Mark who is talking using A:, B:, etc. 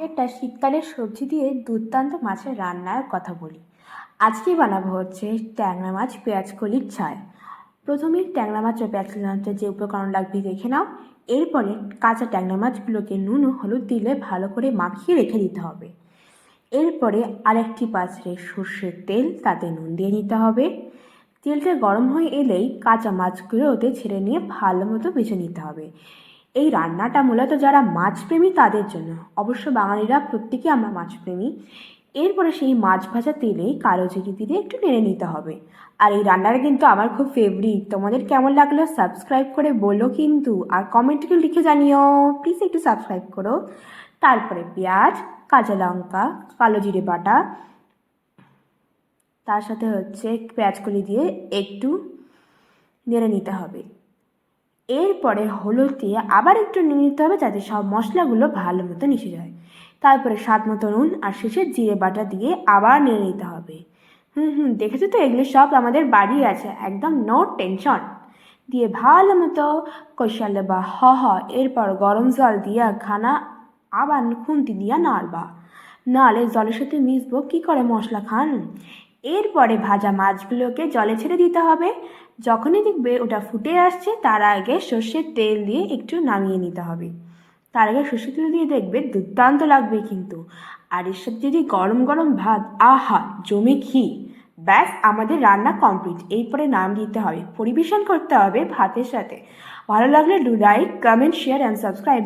A: একটা শীতকালের সবজি দিয়ে দুর্দান্ত মাছের রান্নার কথা বলি। আজকে বানাবো হচ্ছে ট্যাংরা মাছ পেঁয়াজ কলির ঝাল। প্রথমে ট্যাংরা মাছ ও পেঁয়াজ কলি রান্নাতে যে উপকরণ লাগবে দেখে নাও। এরপরে কাঁচা ট্যাংরা মাছগুলোকে নুন ও হলুদ দিলে ভালো করে মাখিয়ে রেখে দিতে হবে। এরপরে আরেকটি পাত্রে সর্ষের তেল, তাতে নুন দিয়ে নিতে হবে। তেলটা গরম হয়ে এলেই কাঁচা মাছগুলো ওতে ছেড়ে নিয়ে ভালো মতো ভেজে নিতে হবে। এই রান্নাটা মূলত যারা মাছপ্রেমী তাদের জন্য। অবশ্য বাঙালিরা প্রত্যেকে আমরা মাছপ্রেমী। এরপরে সেই মাছ ভাজা তেলেই কালো জিরে দিয়ে একটু নেড়ে নিতে হবে। আর এই রান্নাটা কিন্তু আমার খুব ফেভারিট। তোমাদের কেমন লাগলো সাবস্ক্রাইব করে বলো কিন্তু, আর কমেন্টে লিখে জানিও। প্লিজ একটু সাবস্ক্রাইব করো। তারপরে পেঁয়াজ, কাঁচা লঙ্কা, কালো জিরে বাটা, তার সাথে হচ্ছে পেঁয়াজকলি দিয়ে একটু নেড়ে নিতে হবে। এরপরে হলুদ দিয়ে আবার একটু নেড়ে নিতে হবে যাতে সব মশলাগুলো ভালো মতো মিশে যায়। তারপরে স্বাদ মতো নুন আর শেষে জিরে বাটা দিয়ে আবার নেড়ে নিতে হবে। দেখেছো তো, এগুলো সব আমাদের বাড়ি আছে, একদম নো টেনশন। দিয়ে ভালো মতো কষালে বা এরপর গরম জল দিয়া খানা আবার খুন্তি দিয়া নাড়বা, নাহলে জলের সাথে মিশবো কী করে মশলা খান। এরপরে ভাজা মাছগুলোকে জলে ছেড়ে দিতে হবে। যখনই দেখবে ওটা ফুটে আসছে তার আগে সর্ষের তেল দিয়ে একটু নামিয়ে নিতে হবে। তার আগে সর্ষের তেল দিয়ে দেখবে দুর্দান্ত লাগবে কিন্তু। আর এর সাথে যদি গরম গরম ভাত, আহা জমে ক্ষীর, ব্যাস আমাদের রান্না কমপ্লিট। এরপরে নাম দিতে হবে, পরিবেশন করতে হবে ভাতের সাথে। ভালো লাগলে do like, comment, share and subscribe.